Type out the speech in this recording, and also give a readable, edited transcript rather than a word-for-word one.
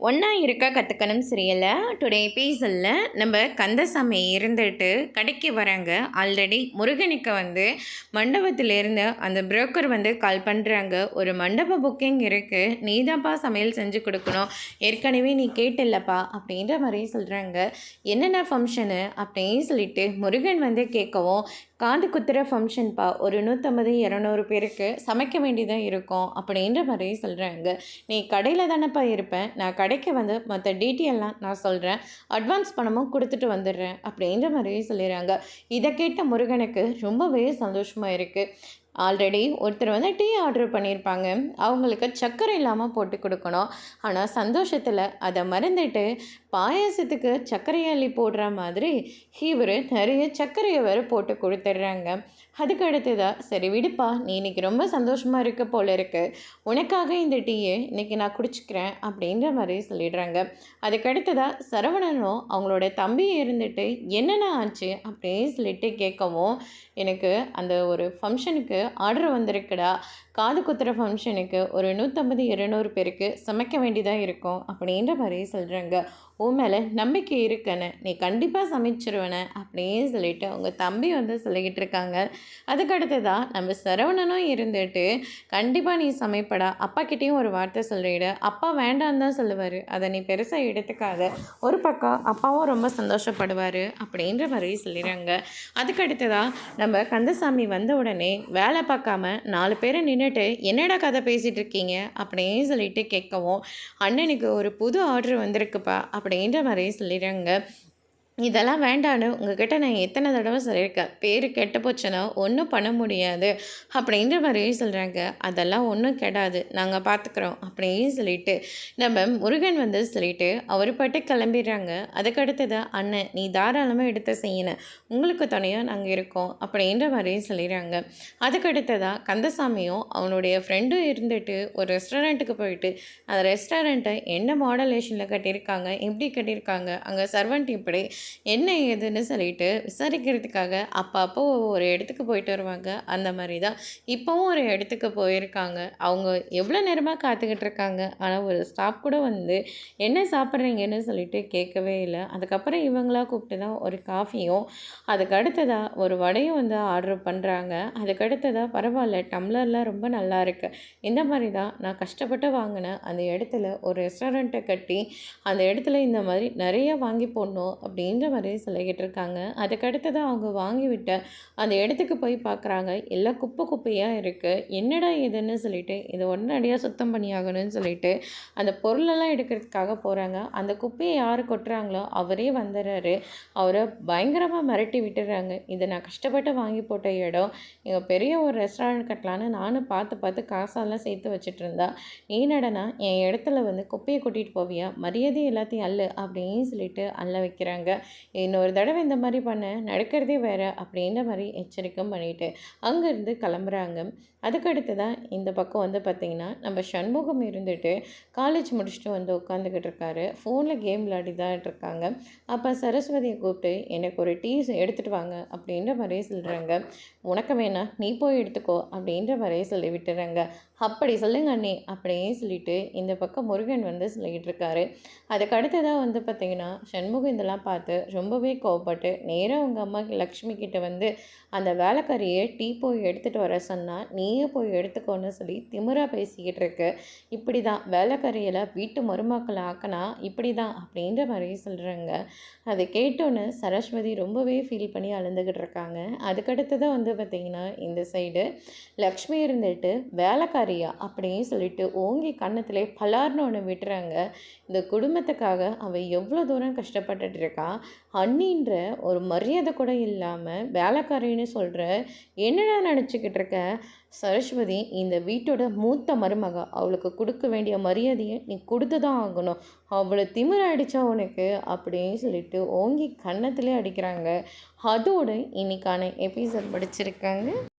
ஒன்றா இருக்க கற்றுக்கணும் சரியல டுடே எபிசோடில் நம்ம கந்தசாமி இருந்துட்டு கடைக்கு வராங்க. ஆல்ரெடி முருகனுக்கு மண்டபத்தில் இருந்து அந்த புரோக்கர் கால் பண்ணுறாங்க. ஒரு மண்டப புக்கிங் இருக்குது, நீதான்ப்பா சமையல் செஞ்சு கொடுக்கணும், ஏற்கனவே நீ கேட்டில்லப்பா அப்படின்ற மாதிரி சொல்கிறாங்க. என்னென்ன ஃபங்க்ஷனு அப்படின்னு சொல்லிட்டு முருகன் கேட்கவும், காது குத்துற ஃபங்க்ஷன்ப்பா, ஒரு 150-200 பேருக்கு சமைக்க வேண்டியதாக இருக்கும் அப்படின்ற மாதிரி சொல்கிறாங்க. நீ கடையில் தானேப்பா இருப்பேன், நான் கடைக்கு மற்ற டீட்டெயிலாம் நான் சொல்கிறேன், அட்வான்ஸ் பணமும் கொடுத்துட்டு வந்துடுறேன் அப்படின்ற மாதிரி சொல்லிடுறாங்க. இதை கேட்ட முருகனுக்கு ரொம்பவே சந்தோஷமாக இருக்குது. ஆல்ரெடி ஒருத்தர் டீ ஆர்டர் பண்ணியிருப்பாங்க, அவங்களுக்கு சர்க்கரை இல்லாமல் போட்டு கொடுக்கணும். ஆனால் சந்தோஷத்தில் அதை மறந்துட்டு பாயாசத்துக்கு சர்க்கரை அள்ளி போடுற மாதிரி இவர் நிறைய சர்க்கரையை வேறு போட்டு கொடுத்துட்றாங்க. அதுக்கு அடுத்ததாக, சரி விடுப்பா, நீ இன்றைக்கி ரொம்ப சந்தோஷமாக இருக்க போல இருக்கு, உனக்காக இந்த டீயை இன்றைக்கி நான் குடிச்சிக்கிறேன் அப்படின்ற மாதிரி சொல்லிடுறாங்க. அதுக்கு அடுத்ததாக சரவணனும் அவங்களோட தம்பியை இருந்துட்டு என்னென்ன ஆச்சு அப்படின்னு சொல்லிட்டு கேட்கவும், எனக்கு அந்த ஒரு ஃபங்க்ஷனுக்கு ஆர்டர் வந்திருக்குடா, காது குத்துற ஃபங்க்ஷனுக்கு ஒரு 150-200 பேருக்கு சமைக்க வேண்டியதாக இருக்கும் அப்படின்ற மாதிரி சொல்கிறாங்க. உன் மேலே நம்பிக்கை இருக்குன்னு, நீ கண்டிப்பாக சமைச்சிருவேன அப்படின்னு சொல்லிட்டு அவங்க தம்பி சொல்லிக்கிட்டு இருக்காங்க. அதுக்கடுத்ததான் நம்ம சரவணனும் இருந்துட்டு, கண்டிப்பாக நீ சமைப்படா, அப்பாக்கிட்டேயும் ஒரு வார்த்தை சொல்லிவிடு, அப்பா வேண்டான்னு தான் சொல்லுவார், அதை நீ பெருசாக எடுத்துக்காத, ஒரு பக்கம் அப்பாவும் ரொம்ப சந்தோஷப்படுவார் அப்படின்ற மாதிரி சொல்லிடுறாங்க. அதுக்கடுத்ததான் நம்ம கந்தசாமி வந்த உடனே வேலை பார்க்காம 4 பேரை நின்றுட்டு என்னடா கதை பேசிகிட்டு இருக்கீங்க அப்படின்னு சொல்லிட்டு கேட்கவும், அண்ணனுக்கு ஒரு புது ஆர்டர் வந்திருக்குப்பா அப்படின்ற மாதிரி சொல்லிடுறாங்க. இதெல்லாம் வேண்டான்னு உங்ககிட்ட நான் எத்தனை தடவை சொல்லியிருக்கேன், பேர் கெட்டு போச்சுன்னா ஒன்றும் பண்ண முடியாது அப்படின்ற மாதிரி சொல்கிறாங்க. அதெல்லாம் ஒன்றும் கெடாது, நாங்கள் பார்த்துக்குறோம் அப்படின்னு சொல்லிட்டு நம்ம முருகன் சொல்லிட்டு அவர் பாட்டு கிளம்பிடுறாங்க. அதுக்கடுத்தது, அண்ணன் நீ தாராளமாக எடுத்து செய்யணும், உங்களுக்கு துணையாக நாங்கள் இருக்கோம் அப்படின்ற மாதிரி சொல்லிடுறாங்க. அதுக்கடுத்ததாக கந்தசாமியும் அவனுடைய ஃப்ரெண்டும் இருந்துட்டு ஒரு ரெஸ்டாரண்ட்டுக்கு போயிட்டு அந்த ரெஸ்டாரண்ட்டை என்ன மாடலேஷனில் கட்டியிருக்காங்க, எப்படி கட்டியிருக்காங்க, அங்கே சர்வெண்ட் இப்படி என்ன ஏதுன்னு சொல்லிட்டு விசாரிக்கிறதுக்காக அப்பப்போ ஒரு இடத்துக்கு போயிட்டு வருவாங்க. அந்த மாதிரி தான் இப்போவும் ஒரு இடத்துக்கு போயிருக்காங்க. அவங்க எவ்வளோ நேரமாக காத்துக்கிட்டு இருக்காங்க, ஆனால் ஒரு ஸ்டாப் கூட என்ன சாப்பிட்றீங்கன்னு சொல்லிட்டு கேட்கவே இல்லை. அதுக்கப்புறம் இவங்களாக கூப்பிட்டு தான் ஒரு காஃபியும் அதுக்கு அடுத்ததாக ஒரு வடையும் ஆர்டர் பண்ணுறாங்க. அதுக்கடுத்ததாக, பரவாயில்ல டம்ளர்லாம் ரொம்ப நல்லா இருக்குது, இந்த மாதிரி தான் நான் கஷ்டப்பட்டு வாங்கினேன், அந்த இடத்துல ஒரு ரெஸ்டாரண்ட்டை கட்டி அந்த இடத்துல இந்த மாதிரி நிறைய வாங்கி போடணும் அப்படின்னு மாதிரி சொல்லிக்கிட்டு இருக்காங்க. அதுக்கடுத்ததான் அவங்க வாங்கிவிட்ட அந்த இடத்துக்கு போய் பார்க்குறாங்க, எல்லாம் குப்பை குப்பையாக இருக்குது. என்னடா இதுன்னு சொல்லிட்டு இதை உடனடியாக சுத்தம் பண்ணி ஆகணும்னு சொல்லிட்டு அந்த பொருளெல்லாம் எடுக்கிறதுக்காக போகிறாங்க. அந்த குப்பையை யார் கொட்டுறாங்களோ அவரே வந்துடுறாரு. அவரை பயங்கரமாக மிரட்டி விட்டுறாங்க. இதை நான் கஷ்டப்பட்டு வாங்கி போட்ட இடம், எங்கள் பெரிய ஒரு ரெஸ்டாரண்ட் கட்டலான்னு நானும் பார்த்து பார்த்து காசெல்லாம் சேர்த்து வச்சுட்டு இருந்தா, நீ நடனா என் இடத்துல குப்பையை கொட்டிட்டு போவியா, மரியாதை எல்லாத்தையும் அல்லு அப்படின்னு சொல்லிட்டு அல்ல வைக்கிறாங்க. இன்னொரு தடவை இந்த மாதிரி பண்ண நடக்கிறதே வேறு அப்படின்ற மாதிரி எச்சரிக்கை பண்ணிவிட்டு அங்கேருந்து கிளம்புறாங்க. அதுக்கடுத்து தான் இந்த பக்கம் பார்த்திங்கன்னா நம்ம சண்முகம் இருந்துட்டு காலேஜ் முடிச்சுட்டு உட்காந்துக்கிட்டு இருக்காரு. ஃபோனில் கேம் விளையாடி தான் இருக்காங்க. அப்போ சரஸ்வதியை கூப்பிட்டு எனக்கு ஒரு டீ எடுத்துகிட்டு வாங்க அப்படின்ற மாதிரியே சொல்கிறாங்க. உனக்கு வேணா நீ போய் எடுத்துக்கோ அப்படின்ற மாதிரியே சொல்லி விட்டுறாங்க. அப்படி சொல்லுங்க அண்ணே அப்படின்னு சொல்லிட்டு இந்த பக்கம் முருகன் சொல்லிக்கிட்டு இருக்காரு. அதுக்கு அடுத்ததாக பார்த்திங்கன்னா சண்முகம் இதெல்லாம் பார்த்து ரொம்பவே கோவப்பட்டு நேராக உங்கள் அம்மா லக்ஷ்மி கிட்ட அந்த வேலைக்காரியை டீ போய் எடுத்துகிட்டு வர சொன்னால் நீயே போய் எடுத்துக்கோன்னு சொல்லி திமிராக பேசிக்கிட்டு இருக்கு. இப்படி தான் வேலைக்காரியில் வீட்டு மருமக்களை ஆக்கினா இப்படி தான் அப்படின்ற மாதிரி சொல்கிறாங்க. அதை கேட்டோன்னு சரஸ்வதி ரொம்பவே ஃபீல் பண்ணி அழுந்துக்கிட்டு இருக்காங்க. அதுக்கடுத்து தான் பார்த்திங்கன்னா இந்த சைடு லக்ஷ்மி இருந்துட்டு வேலைக்காரியா அப்படின்னு சொல்லிட்டு ஓங்கி கன்னத்திலே பலார்னு ஒன்று விட்டுறாங்க. இந்த குடும்பத்துக்காக அவள் எவ்வளோ தூரம் கஷ்டப்பட்டுட்டு இருக்கா, அண்ணின்ற ஒரு மரியாதை கூட இல்லாமல் வேலைக்காரின்னு சொல்கிற, என்னடா நினச்சிக்கிட்டு இருக்க சரஸ்வதி, இந்த வீட்டோட மூத்த மருமக, அவளுக்கு கொடுக்க வேண்டிய மரியாதையை நீ கொடுத்து தான் ஆகணும், அவளை திமிர அடித்தா உனக்கு அப்படின்னு சொல்லிட்டு ஓங்கி கன்னத்திலே அடிக்கிறாங்க. அதோடு இன்னைக்கான எபிசோட் படிச்சிருக்காங்க.